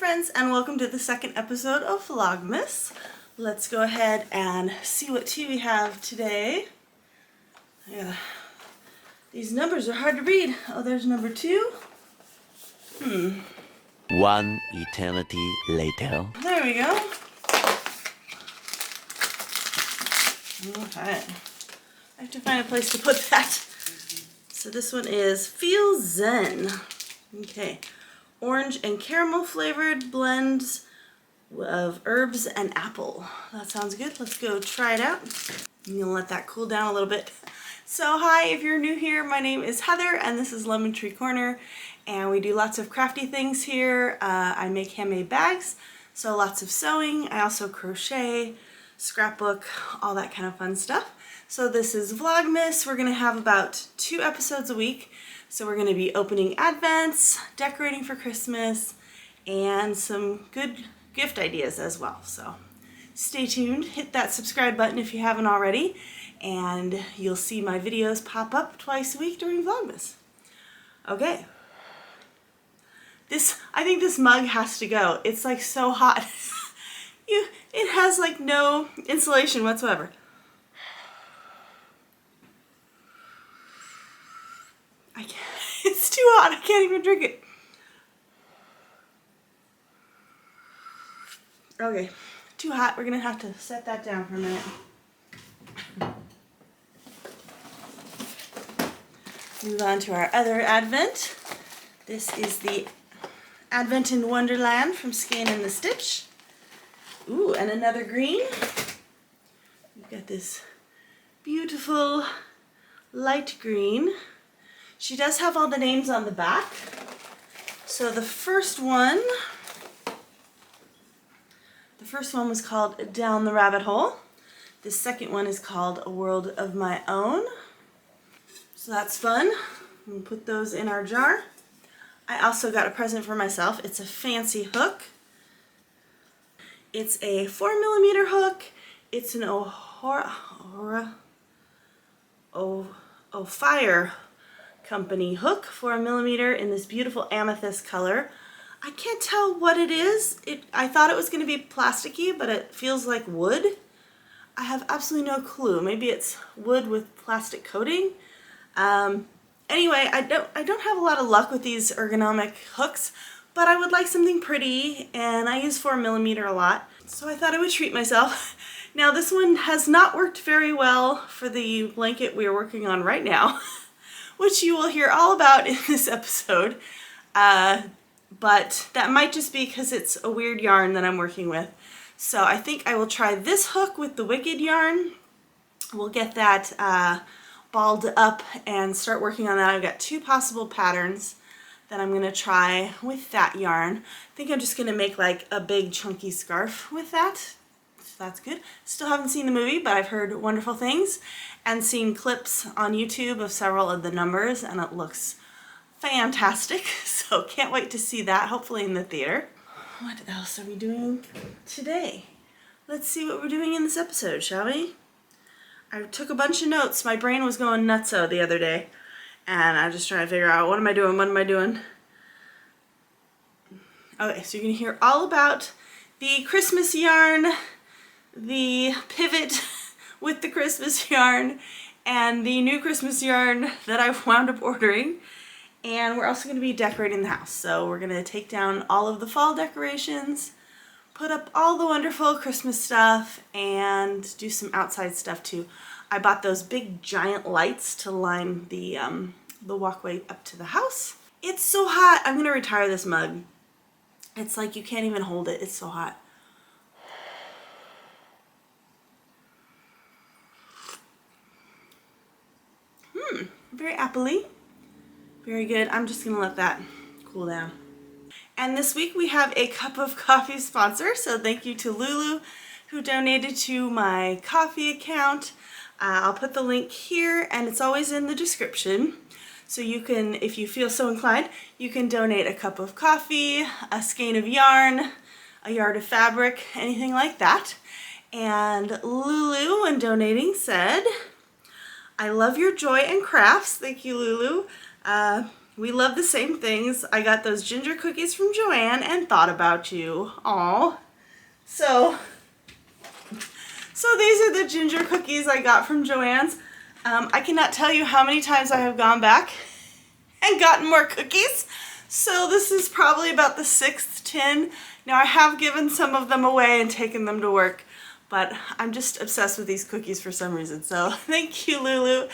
friends, and welcome to the second episode of Vlogmas. Let's go ahead and see what tea we have today. These numbers are hard to read. Oh, there's number 2. One eternity later. There we go. Okay. I have to find a place to put that. So this one is Feel Zen. Okay. Orange and caramel flavored blends of herbs and apple. That sounds good. Let's go try it out. I'm gonna let that cool down a little bit. So hi, if you're new here, my name is Heather and this is Lemon Tree Corner, and we do lots of crafty things here. I make handmade bags, so lots of sewing. I also crochet, scrapbook, all that kind of fun stuff. So this is Vlogmas. We're gonna have about 2 episodes a week. So we're going to be opening advents, decorating for Christmas, and some good gift ideas as well. So stay tuned, hit that subscribe button if you haven't already, and you'll see my videos pop up twice a week during Vlogmas. Okay. I think this mug has to go. It's like so hot. It has like no insulation whatsoever. I can't. It's too hot. I can't even drink it. Okay, too hot. We're gonna have to set that down for a minute. Move on to our other advent. This is the Advent in Wonderland from Skein and the Stitch. Ooh, and another green. We've got this beautiful light green. She does have all the names on the back. So the first one was called Down the Rabbit Hole. The second one is called A World of My Own. So that's fun. We'll put those in our jar. I also got a present for myself. It's a fancy hook. It's a 4mm hook. It's an Fire Company hook, 4mm, in this beautiful amethyst color. I can't tell what it is. I thought it was going to be plasticky, but it feels like wood. I have absolutely no clue. Maybe it's wood with plastic coating. Anyway, I don't have a lot of luck with these ergonomic hooks, but I would like something pretty, and I use 4mm a lot, so I thought I would treat myself. Now this one has not worked very well for the blanket we are working on right now, which you will hear all about in this episode, but that might just be because it's a weird yarn that I'm working with. So I think I will try this hook with the Wicked yarn. We'll get that balled up and start working on that. I've got 2 possible patterns that I'm going to try with that yarn. I think I'm just going to make like a big chunky scarf with that. So that's good. Still haven't seen the movie, but I've heard wonderful things and seen clips on YouTube of several of the numbers, and it looks fantastic. So can't wait to see that, hopefully in the theater. What else are we doing today? Let's see what we're doing in this episode, shall we? I took a bunch of notes. My brain was going nutso the other day, and I'm just trying to figure out what am I doing. Okay, so you're gonna hear all about the Christmas yarn, the pivot with the Christmas yarn, and the new Christmas yarn that I've wound up ordering. And we're also going to be decorating the house. So we're going to take down all of the fall decorations, put up all the wonderful Christmas stuff, and do some outside stuff too. I bought those big giant lights to line the walkway up to the house. It's so hot. I'm going to retire this mug. It's like you can't even hold it. It's so hot. Very appley. Very good. I'm just gonna let that cool down. And this week we have a cup of coffee sponsor, so thank you to Lulu who donated to my coffee account. I'll put the link here, and it's always in the description. So you can, if you feel so inclined, you can donate a cup of coffee, a skein of yarn, a yard of fabric, anything like that. And Lulu, when donating, said, "I love your joy and crafts." Thank you, Lulu. We love the same things. I got those ginger cookies from Joanne and thought about you. Aw. So these are the ginger cookies I got from Joanne's. I cannot tell you how many times I have gone back and gotten more cookies. So this is probably about the 6th tin. Now I have given some of them away and taken them to work, but I'm just obsessed with these cookies for some reason. So thank you, Lulu.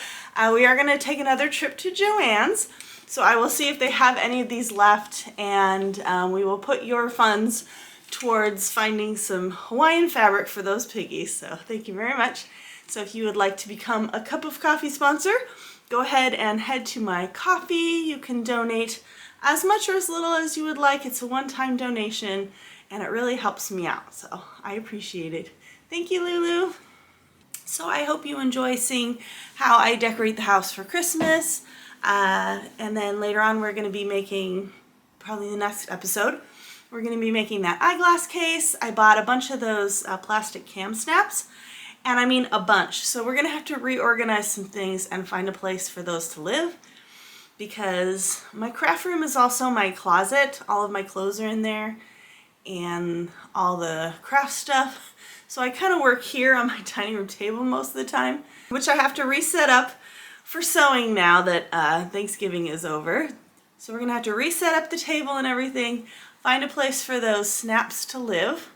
We are gonna take another trip to Joanne's. So I will see if they have any of these left, and we will put your funds towards finding some Hawaiian fabric for those piggies. So thank you very much. So if you would like to become a Cup of Coffee sponsor, go ahead and head to my Ko-fi. You can donate as much or as little as you would like. It's a one-time donation, and it really helps me out. So I appreciate it. Thank you, Lulu. So I hope you enjoy seeing how I decorate the house for Christmas. And then later on we're going to be making, probably the next episode, we're going to be making that eyeglass case. I bought a bunch of those plastic cam snaps, and I mean a bunch. So we're going to have to reorganize some things and find a place for those to live, because my craft room is also my closet. All of my clothes are in there and all the craft stuff. So I kind of work here on my dining room table most of the time, which I have to reset up for sewing now that Thanksgiving is over. So we're gonna have to reset up the table and everything, find a place for those snaps to live,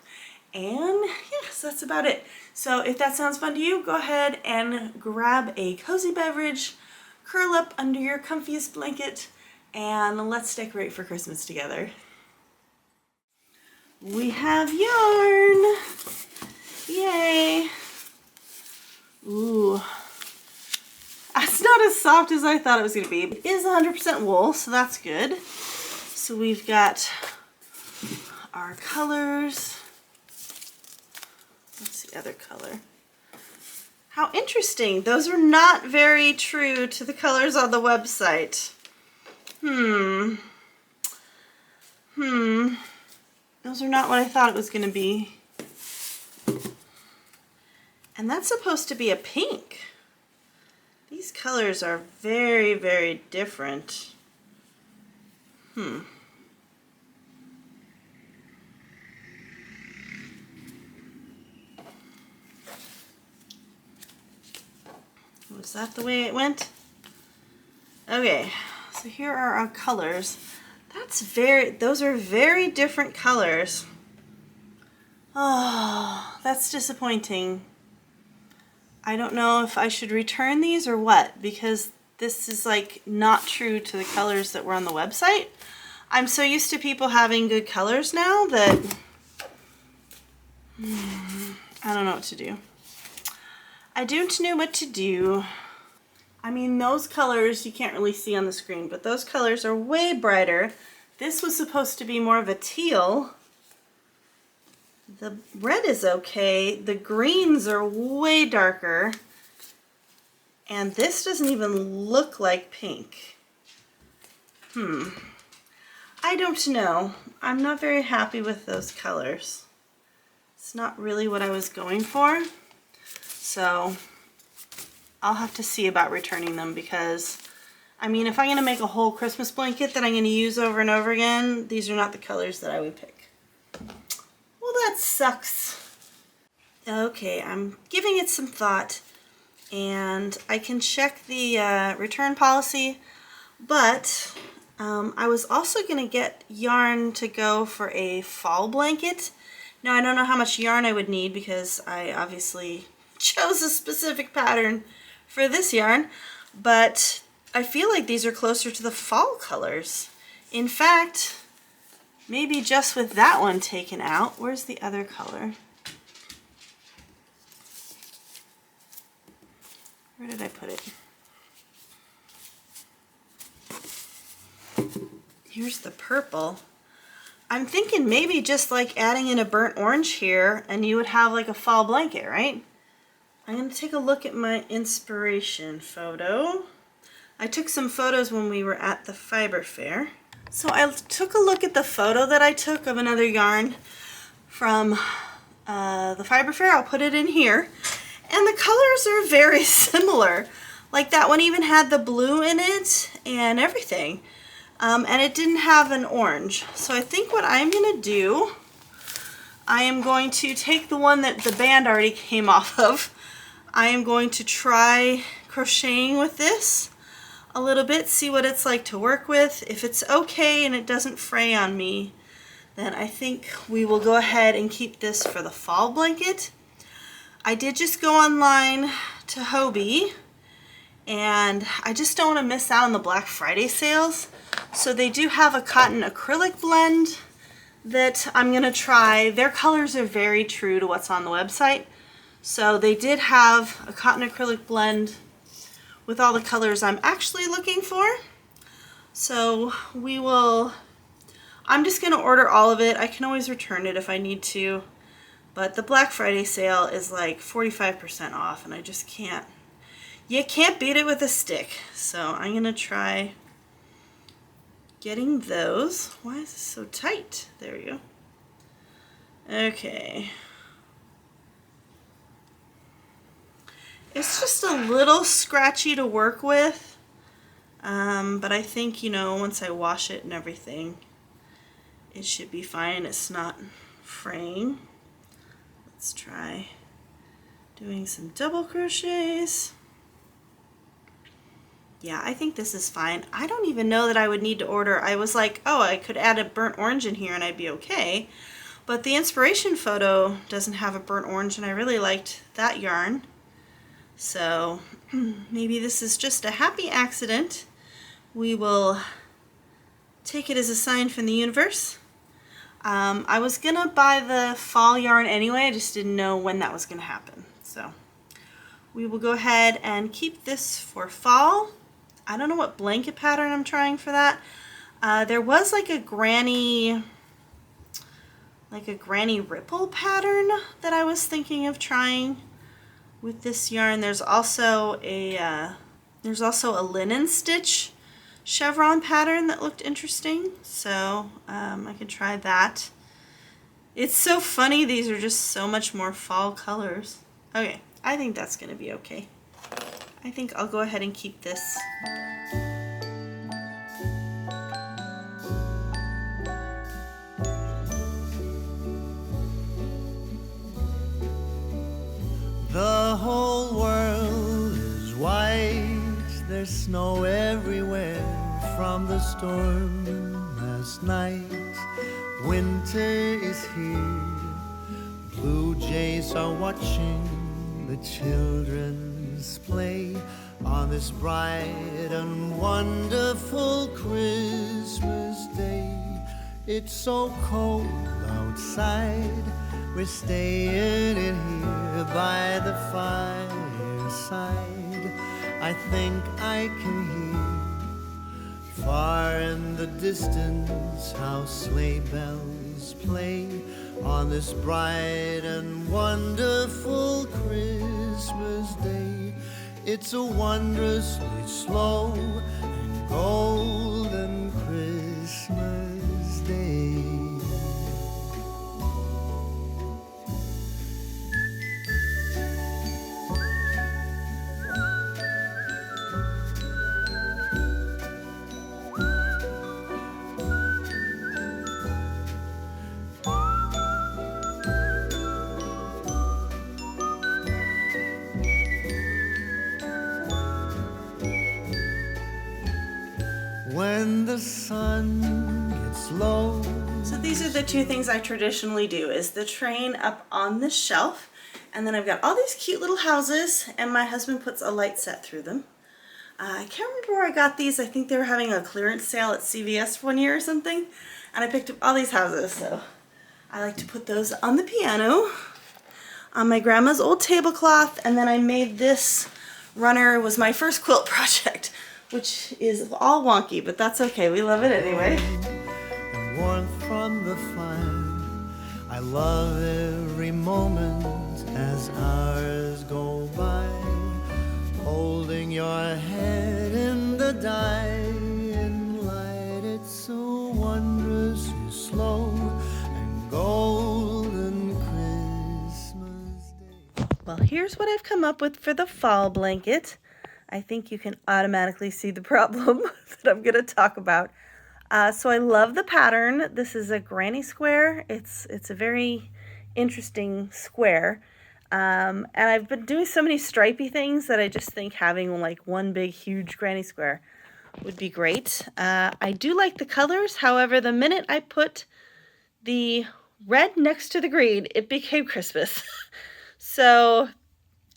and yes, that's about it. So if that sounds fun to you, go ahead and grab a cozy beverage, curl up under your comfiest blanket, and let's decorate for Christmas together. We have yarn! Yay! Ooh. It's not as soft as I thought it was going to be. It is 100% wool, so that's good. So we've got our colors. What's the other color? How interesting. Those are not very true to the colors on the website. Those are not what I thought it was going to be. And that's supposed to be a pink. These colors are very, very different. Was that the way it went? Okay, so here are our colors. Those are very different colors. Oh, that's disappointing. I don't know if I should return these or what, because this is like not true to the colors that were on the website. I'm so used to people having good colors now that I don't know what to do. I don't know what to do. I mean, those colors you can't really see on the screen, but those colors are way brighter. This was supposed to be more of a teal. The red is okay. The greens are way darker. And this doesn't even look like pink. I don't know. I'm not very happy with those colors. It's not really what I was going for. So I'll have to see about returning them, because I mean, if I'm going to make a whole Christmas blanket that I'm going to use over and over again, these are not the colors that I would pick. Well, that sucks. Okay, I'm giving it some thought, and I can check the return policy, but I was also going to get yarn to go for a fall blanket. Now, I don't know how much yarn I would need, because I obviously chose a specific pattern for this yarn, but I feel like these are closer to the fall colors. In fact, maybe just with that one taken out. Where's the other color? Where did I put it? Here's the purple. I'm thinking maybe just like adding in a burnt orange here, and you would have like a fall blanket, right? I'm going to take a look at my inspiration photo. I took some photos when we were at the fiber fair. So I took a look at the photo that I took of another yarn from the fiber fair. I'll put it in here. And the colors are very similar. Like that one even had the blue in it and everything. and it didn't have an orange. So I think what I'm gonna do, I am going to take the one that the band already came off of. I am going to try crocheting with this a little bit, see what it's like to work with. If it's okay and it doesn't fray on me, then I think we will go ahead and keep this for the fall blanket. I did just go online to Hobie, and I just don't want to miss out on the Black Friday sales. So they do have a cotton acrylic blend that I'm gonna try. Their colors are very true to what's on the website. So they did have a cotton acrylic blend with all the colors I'm actually looking for. So I'm just gonna order all of it. I can always return it if I need to, but the Black Friday sale is like 45% off, and I just can't. You can't beat it with a stick. So I'm gonna try getting those. Why is this so tight? There we go. Okay. It's just a little scratchy to work with, but I think, you know, once I wash it and everything, it should be fine. It's not fraying. Let's try doing some double crochets. Yeah, I think this is fine. I don't even know that I would need to order. I was like, oh, I could add a burnt orange in here and I'd be okay. But the inspiration photo doesn't have a burnt orange, and I really liked that yarn. So maybe this is just a happy accident. We will take it as a sign from the universe. I was gonna buy the fall yarn anyway, I just didn't know when that was gonna happen. So we will go ahead and keep this for fall. I don't know what blanket pattern I'm trying for that. There was like a granny ripple pattern that I was thinking of trying with this yarn. There's also a linen stitch chevron pattern that looked interesting, so I could try that. It's so funny, these are just so much more fall colors. Okay, I think that's gonna be okay. I think I'll go ahead and keep this. The whole world is white, there's snow everywhere from the storm last night. Winter is here, blue jays are watching the children's play on this bright and wonderful Christmas day. It's so cold outside, we're staying in here by the fireside. I think I can hear far in the distance how sleigh bells play on this bright and wonderful Christmas day. It's a wondrously slow and golden Christmas day. When the sun gets low. So these are the two things I traditionally do, is the train up on the shelf, and then I've got all these cute little houses, and my husband puts a light set through them. I can't remember where I got these. I think they were having a clearance sale at CVS one year or something, and I picked up all these houses, so I like to put those on the piano, on my grandma's old tablecloth, and then I made this runner. It was my first quilt project, which is all wonky, but that's okay. We love it anyway. And warmth from the fire. I love every moment as hours go by. Holding your head in the dying light. It's so wondrously slow and golden Christmas day. Well, here's what I've come up with for the fall blanket. I think you can automatically see the problem that I'm going to talk about. So I love the pattern. This is a granny square. It's a very interesting square. And I've been doing so many stripey things that I just think having like one big huge granny square would be great. I do like the colors. However, the minute I put the red next to the green, it became Christmas. So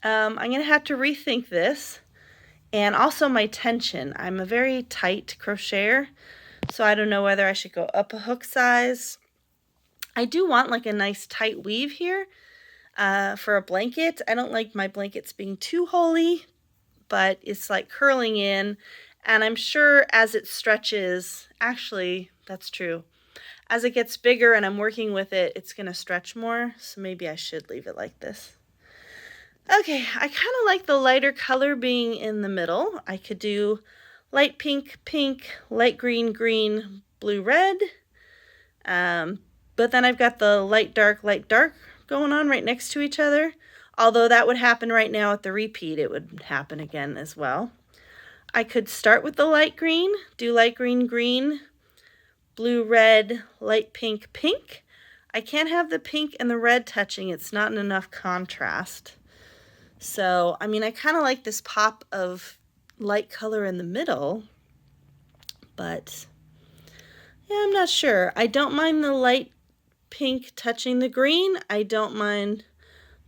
I'm going to have to rethink this. And also my tension. I'm a very tight crocheter, so I don't know whether I should go up a hook size. I do want like a nice tight weave here for a blanket. I don't like my blankets being too holey, but it's like curling in. And I'm sure as it stretches, actually, that's true. As it gets bigger and I'm working with it, it's going to stretch more. So maybe I should leave it like this. Okay, I kind of like the lighter color being in the middle. I could do light pink, pink, light green, green, blue, red. But then I've got the light, dark going on right next to each other. Although that would happen right now at the repeat, it would happen again as well. I could start with the light green, do light green, green, blue, red, light pink, pink. I can't have the pink and the red touching. It's not enough contrast. So, I mean, I kind of like this pop of light color in the middle, but yeah, I'm not sure. I don't mind the light pink touching the green. I don't mind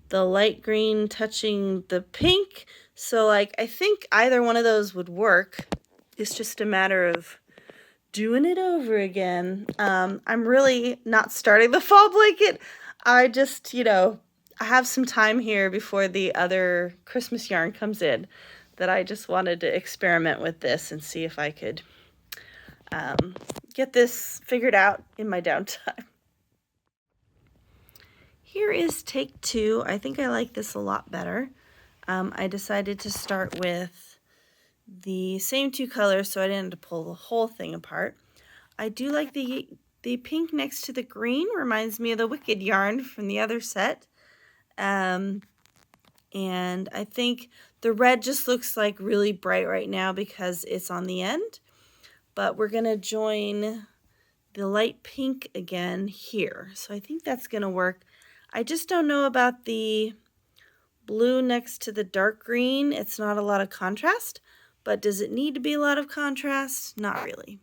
the light green touching the pink. So, like, I think either one of those would work. It's just a matter of doing it over again. I'm really not starting the fall blanket. I just, I have some time here before the other Christmas yarn comes in that I just wanted to experiment with this and see if I could get this figured out in my downtime. Here is take 2. I think I like this a lot better. I decided to start with the same 2 colors so I didn't have to pull the whole thing apart. I do like the pink next to the green. Reminds me of the Wicked yarn from the other set. And I think the red just looks like really bright right now because it's on the end. But we're going to join the light pink again here. So I think that's going to work. I just don't know about the blue next to the dark green. It's not a lot of contrast. But does it need to be a lot of contrast? Not really.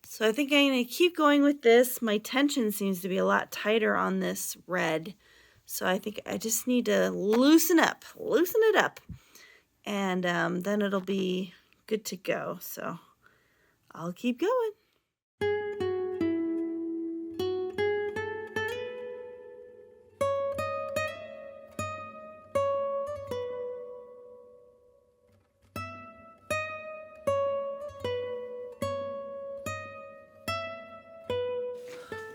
So I think I'm going to keep going with this. My tension seems to be a lot tighter on this red. So I think I just need to loosen it up, and then it'll be good to go. So I'll keep going.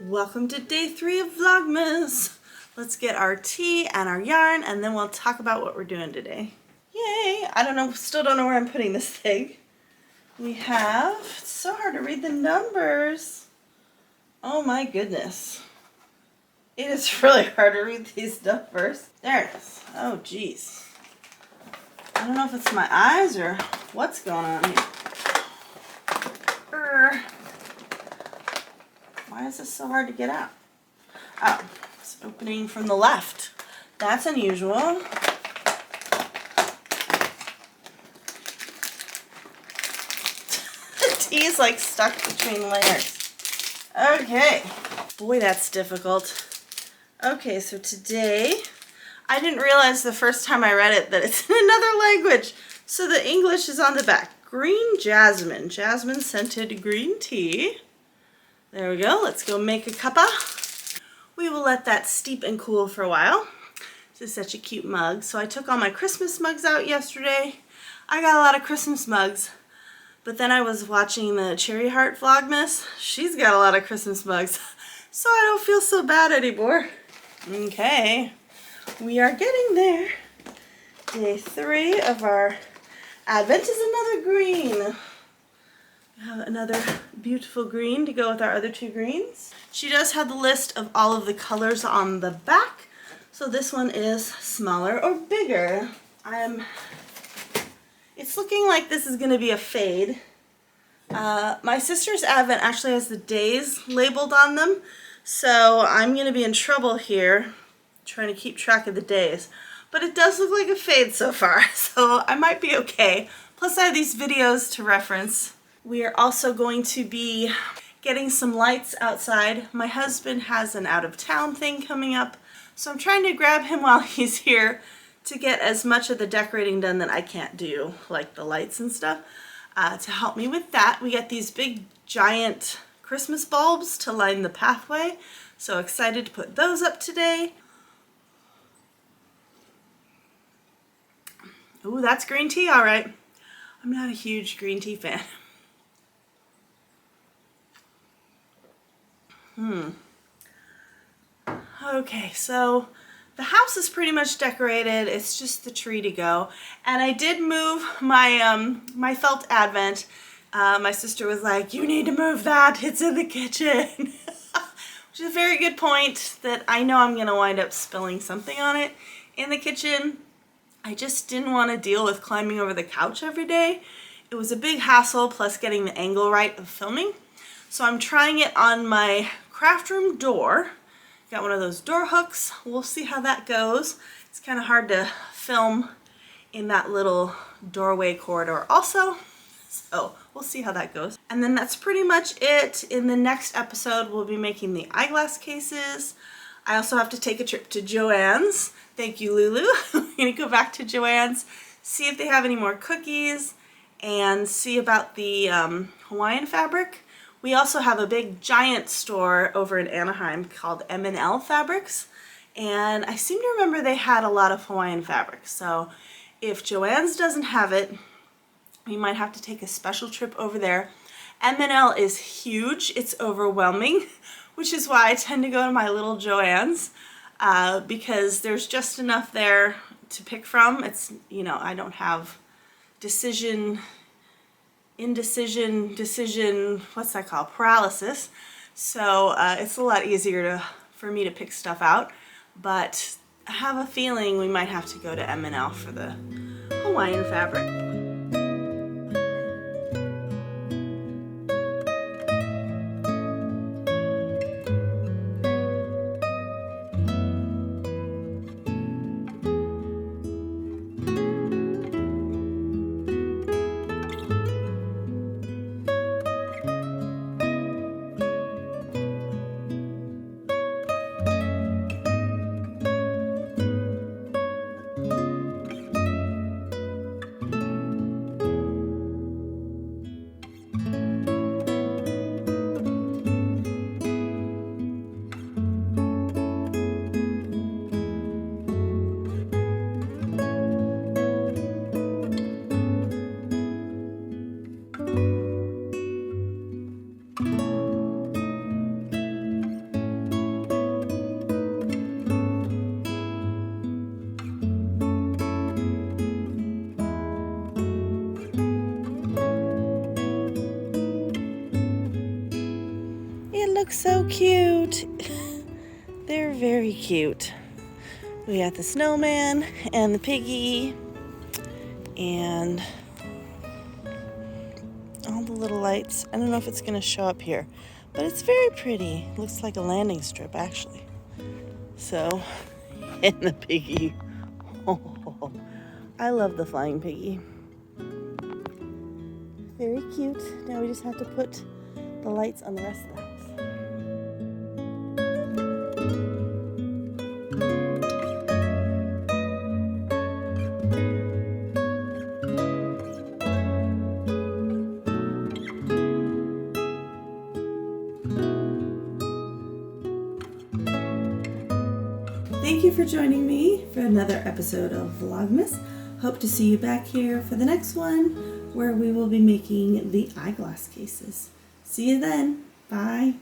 Welcome to day 3 of Vlogmas. Let's get our tea and our yarn, and then we'll talk about what we're doing today. Yay! Still don't know where I'm putting this thing. We have, it's so hard to read the numbers. Oh my goodness. It is really hard to read these numbers. There it is. Oh geez. I don't know if it's my eyes or what's going on here. Why is this so hard to get out? Oh, it's opening from the left. That's unusual. The tea is like stuck between layers. Okay. Boy, that's difficult. Okay, so today, I didn't realize the first time I read it that it's in another language. So the English is on the back. Green jasmine. Jasmine scented green tea. There we go. Let's go make a cuppa. We will let that steep and cool for a while. This is such a cute mug. So I took all my Christmas mugs out yesterday. I got a lot of Christmas mugs. But then I was watching the Cherry Heart Vlogmas. She's got a lot of Christmas mugs. So I don't feel so bad anymore. Okay. We are getting there. Day 3 of our Advent is another green. We have another beautiful green to go with our other 2 greens. She does have the list of all of the colors on the back. So this one is smaller or bigger. It's looking like this is going to be a fade. My sister's advent actually has the days labeled on them, so I'm going to be in trouble here trying to keep track of the days. But it does look like a fade so far, so I might be okay. Plus I have these videos to reference. We are also going to be getting some lights outside. My husband has an out-of-town thing coming up, so I'm trying to grab him while he's here to get as much of the decorating done that I can't do, like the lights and stuff. To help me with that, we got these big giant Christmas bulbs to line the pathway, so excited to put those up today. Ooh, that's green tea, all right. I'm not a huge green tea fan. Okay, so the house is pretty much decorated. It's just the tree to go. And I did move my my felt advent. My sister was like, "You need to move that. It's in the kitchen." Which is a very good point that I know I'm going to wind up spilling something on it in the kitchen. I just didn't want to deal with climbing over the couch every day. It was a big hassle, plus getting the angle right of filming. So I'm trying it on my craft room door. Got one of those door hooks. We'll see how that goes. It's kind of hard to film in that little doorway corridor also. So we'll see how that goes. And then that's pretty much it. In the next episode, we'll be making the eyeglass cases. I also have to take a trip to Joann's. Thank you, Lulu. I'm gonna go back to Joann's, see if they have any more cookies, and see about the Hawaiian fabric. We also have a big giant store over in Anaheim called M&L Fabrics, and I seem to remember they had a lot of Hawaiian fabric. So if Joann's doesn't have it, we might have to take a special trip over there. M&L is huge. It's overwhelming, which is why I tend to go to my little Joann's. Because there's just enough there to pick from. It's, you know, I don't have indecision, what's that called? Paralysis. So it's a lot easier for me to pick stuff out. But I have a feeling we might have to go to M&L for the Hawaiian fabric. Look so cute. They're very cute. We got the snowman and the piggy and all the little lights. I don't know if it's going to show up here, but it's very pretty. Looks like a landing strip actually. So, and the piggy. Oh, I love the flying piggy. Very cute. Now we just have to put the lights on the rest of the house. Thank you for joining me for another episode of Vlogmas. Hope to see you back here for the next one where we will be making the eyeglass cases. See you then. Bye.